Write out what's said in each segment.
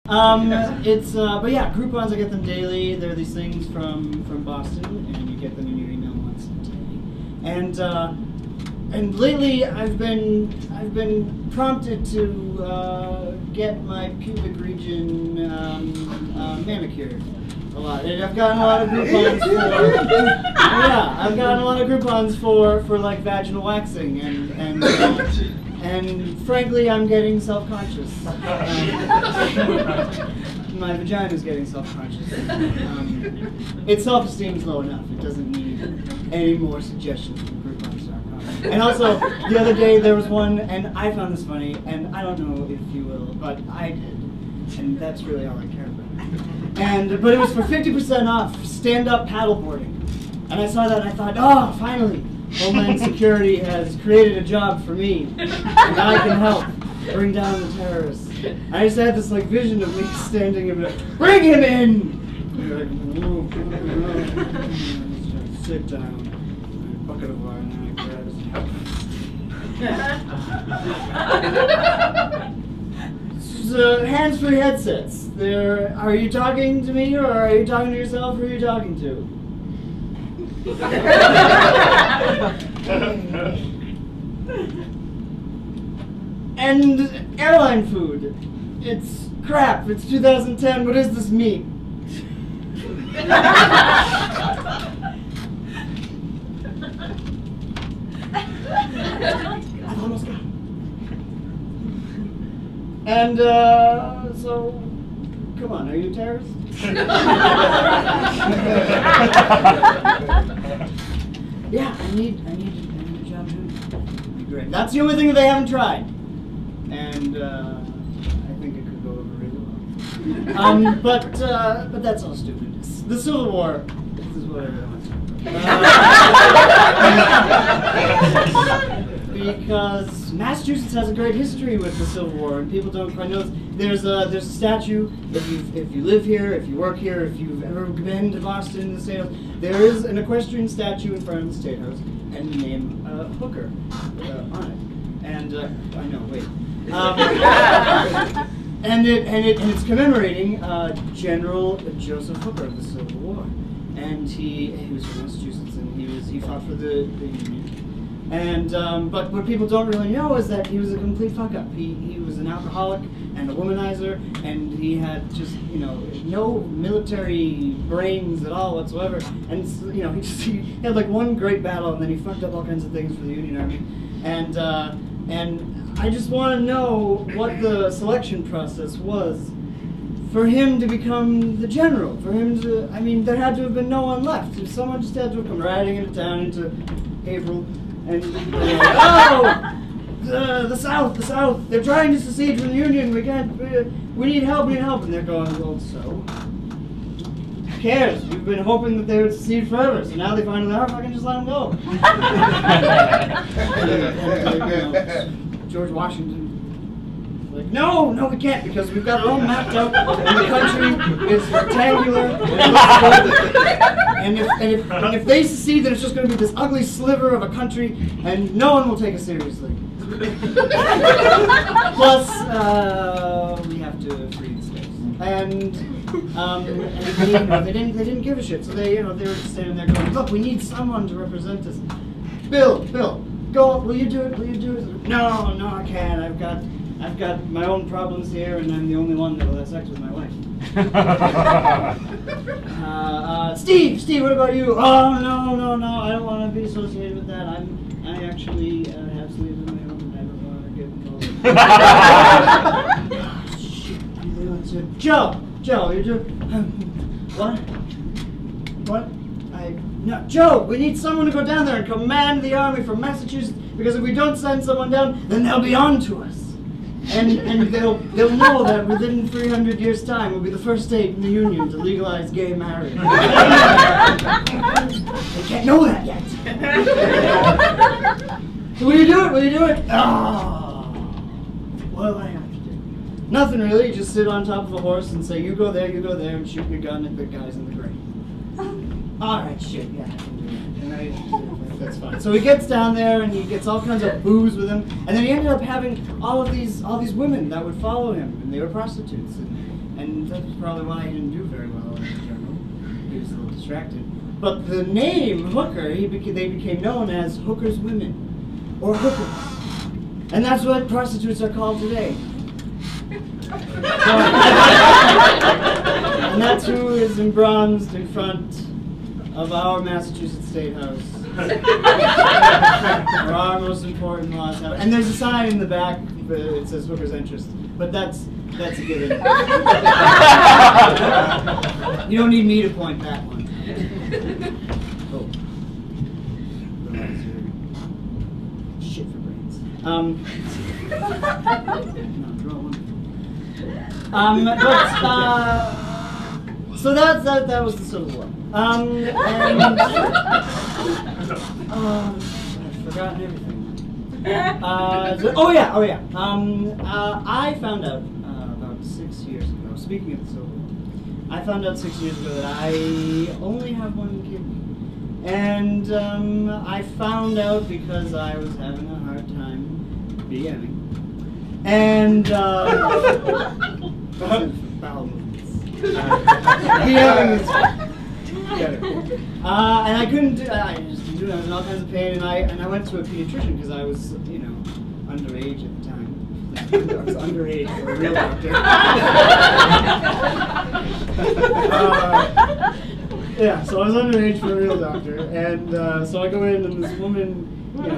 But yeah, Groupons, I get them daily. There are these things from Boston, and you get them in your email once a day. And lately, I've been prompted to get my pubic region manicured a lot. And I've gotten a lot of Groupons for I've gotten a lot of Groupons for like vaginal waxing and frankly, I'm getting self-conscious. My vagina's getting self-conscious. Its self-esteem is low enough. It doesn't need any more suggestions from Groupons.com. And also, the other day there was one, and I found this funny, and I don't know if you will, but I did. And that's really all I care about. But it was for 50% off stand-up paddleboarding. And I saw that and I thought, oh, finally! Homeland Security has created a job for me, and I can help bring down the terrorists. I just had this like vision of me standing and like, bring him in! Like, just sit down, a bucket of water, and so hands-free headsets. Are you talking to me, or are you talking to yourself, or are you talking to? And airline food. It's crap. It's 2010. What does this mean? I've almost got it. And so, come on, are you a terrorist? Yeah, I need a job too. It'd be great. That's the only thing that they haven't tried, and I think it could go over really well. But that's all stupidness. The Civil War. This is what everyone wants to talk about. Because Massachusetts has a great history with the Civil War, and people don't quite know this. There's a statue. If you live here, if you work here, if you've ever been to Boston, the State House, there is an equestrian statue in front of the State House, and the name Hooker on it. And I know, wait. And it's commemorating General Joseph Hooker of the Civil War, and he was from Massachusetts, and he fought for the Union. And but what people don't really know is that he was a complete fuck up. He was an alcoholic and a womanizer, and he had just no military brains at all whatsoever. And he had like one great battle, and then he fucked up all kinds of things for the Union Army. And I just want to know what the selection process was for him to become the general. For him to, I mean, there had to have been no one left. Someone just had to have come riding into town into April. And the South, they're trying to secede from the Union, we need help, and they're going, well, so, who cares? We've been hoping that they would secede forever, so now they finally are, fucking just let them go. George Washington, like, no, we can't, because we've got it all mapped out, and the country is rectangular, and if they secede, then it's just going to be this ugly sliver of a country, and no one will take us seriously. Plus, we have to free the states, and they didn't give a shit. So they were just standing there going, "Look, we need someone to represent us." Bill, go. Will you do it? No, I can't. I've got my own problems here, and I'm the only one that will have sex with my wife. Steve, what about you? Oh, no, I don't want to be associated with that. I actually have sleeves of my own, and I don't want to get involved. Shit. Joe, you're doing... What? No, Joe, we need someone to go down there and command the army from Massachusetts, because if we don't send someone down, then they'll be on to us. And they'll know that within 300 years' time we'll be the first state in the Union to legalize gay marriage. They can't know that yet. So will you do it? Oh, what do I have to do? Nothing really. You just sit on top of a horse and say, you go there, and shoot your gun at the guys in the grave. All right, shit, yeah, I can do that. And that's fine. So he gets down there and he gets all kinds of booze with him, and then he ended up having all these women that would follow him, and they were prostitutes. And that's probably why he didn't do very well in general. He was a little distracted. But the name hooker, they became known as hookers women, or hookers. And that's what prostitutes are called today. And that's who is embronzed in front of our Massachusetts State House. Our most important laws. And there's a sign in the back that says hookers interest. But that's a given. You don't need me to point that one. Oh. Shit for brains. So that was the Civil War. And I've forgotten everything. I found out about 6 years ago. Speaking of the Civil War, I found out 6 years ago that I only have one kidney, and I found out because I was having a hard time BMing, and bowel movements. BMing is better. And I couldn't do. I just didn't do it. I was in all kinds of pain, and I went to a pediatrician because I was, underage at the time. I was underage for a real doctor. So I was underage for a real doctor, and so I go in, and this woman,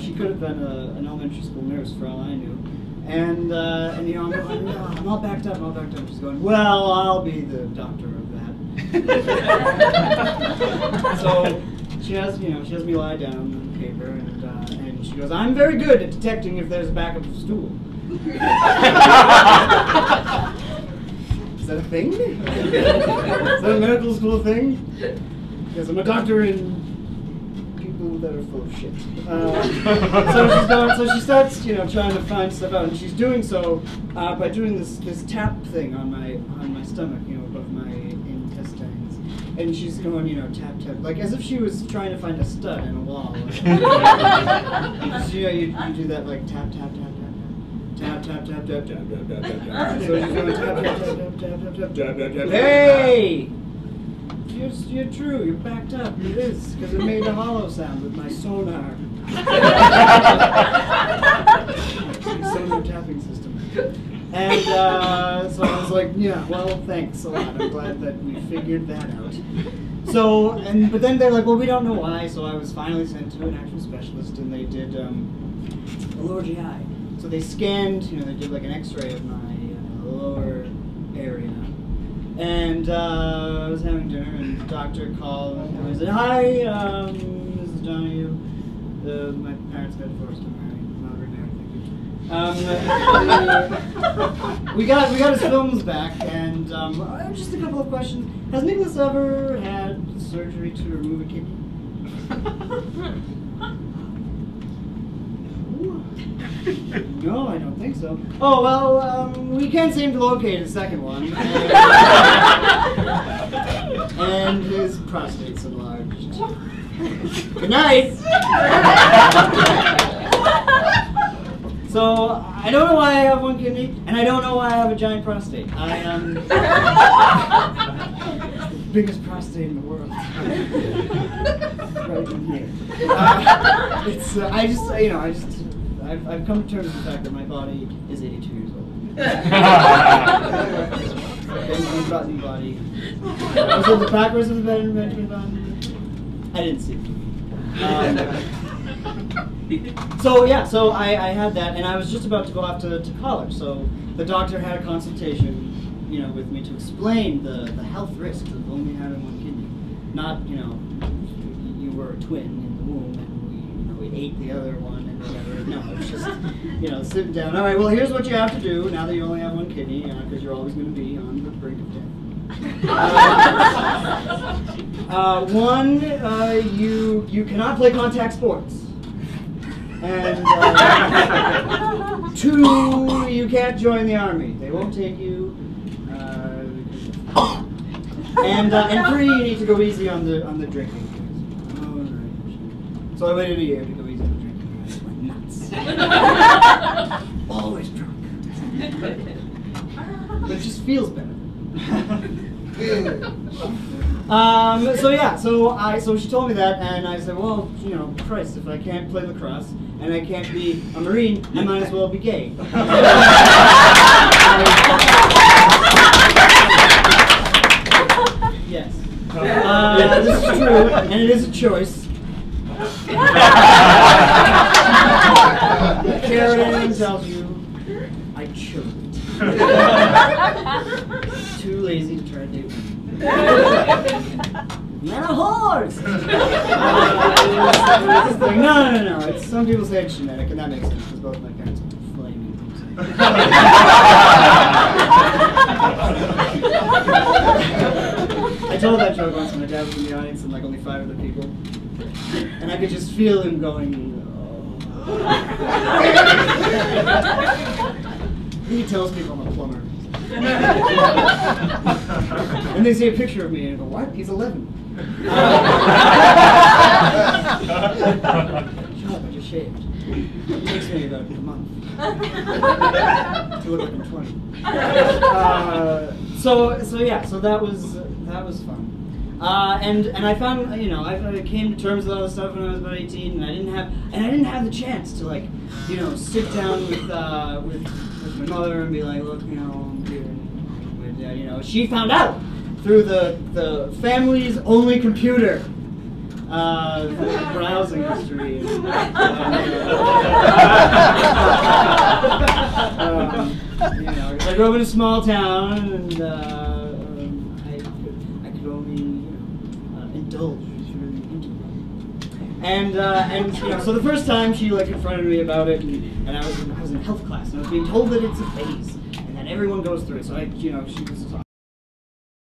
she could have been an elementary school nurse for all I knew, and I'm all backed up, She's going, well, I'll be the doctor of that. So she has me lie down on the paper, and she goes, I'm very good at detecting if there's a backup of stool. Is that a thing? Is that a medical school thing? Because I'm a doctor in people that are full of shit. So she starts, trying to find stuff out, and she's doing so by doing this tap thing on my stomach, above my intestines, and she's going, tap tap, like as if she was trying to find a stud in a wall. You do that like tap tap tap. Tap, tap, tap, tap, tap, tap, tap, tap, tap. So she's going tap, tap, tap, tap, tap, tap, tap, tap, tap, tap. Hey! You're true, you're backed up. It is, because it made a hollow sound with my sonar. Sonar tapping system. And so I was like, yeah, well, thanks a lot. I'm glad that we figured that out. So, but then they're like, well, we don't know why. So I was finally sent to an actual specialist, and they did a lower GI. So they scanned, they did like an X-ray of my lower area, and I was having dinner, and the doctor called, and I said, "Hi, Mrs. Donahue. My parents got divorced. I'm not remarried. Thank you. We got his films back, and just a couple of questions. Has Nicholas ever had surgery to remove a kidney?" No, I don't think so. Oh, well, we can't seem to locate a second one. And his prostate's enlarged. Good night! So, I don't know why I have one kidney, and I don't know why I have a giant prostate. I am the biggest prostate in the world. Right in here. I've come to terms with the fact that my body is 82 years old. Benjamin Button body. Was it the backwards of the Benjamin Button? I didn't see it. So I had that, and I was just about to go off to college. So the doctor had a consultation, with me to explain the health risks of only having one kidney. Not, you were a twin in the womb, and we ate the other one. No, it's just, sitting down. All right, well, here's what you have to do now that you only have one kidney, because you're always going to be on the brink of death. One, you cannot play contact sports. And two, you can't join the army. They won't take you. And three, you need to go easy on the drinking. All right. So I waited a year to go easy on the drinking. Always drunk. But it just feels better. So yeah, so she told me that, and I said, well, you know, Christ, if I can't play lacrosse and I can't be a Marine, I might as well be gay. Yes, this is true, and it is a choice. Karen tells you I chose it. Too lazy to try to do it. Not a horse! No. It's, some people say it's genetic, and that makes sense because both my parents are flaming. I told that joke once when my dad was in the audience and like only 5 other people. And I could just feel him going, oh. He tells people I'm a plumber. And they see a picture of me and go, what? He's 11. Shut up, I just shaved. It takes me about a month to look like I'm 20. So that was fun. And I found, you know, I came to terms with all this stuff when I was about 18, and I didn't have the chance to, like, you know, sit down with my mother and be like, look, you know, I'm here, and you know, she found out through the family's only computer, browsing history. You know, I grew up in a small town, and I could only, you know, indulge really into it. And you know, so the first time she like confronted me about it, and I was in health class, and I was being told that it's a phase, and that everyone goes through it. So she was talking.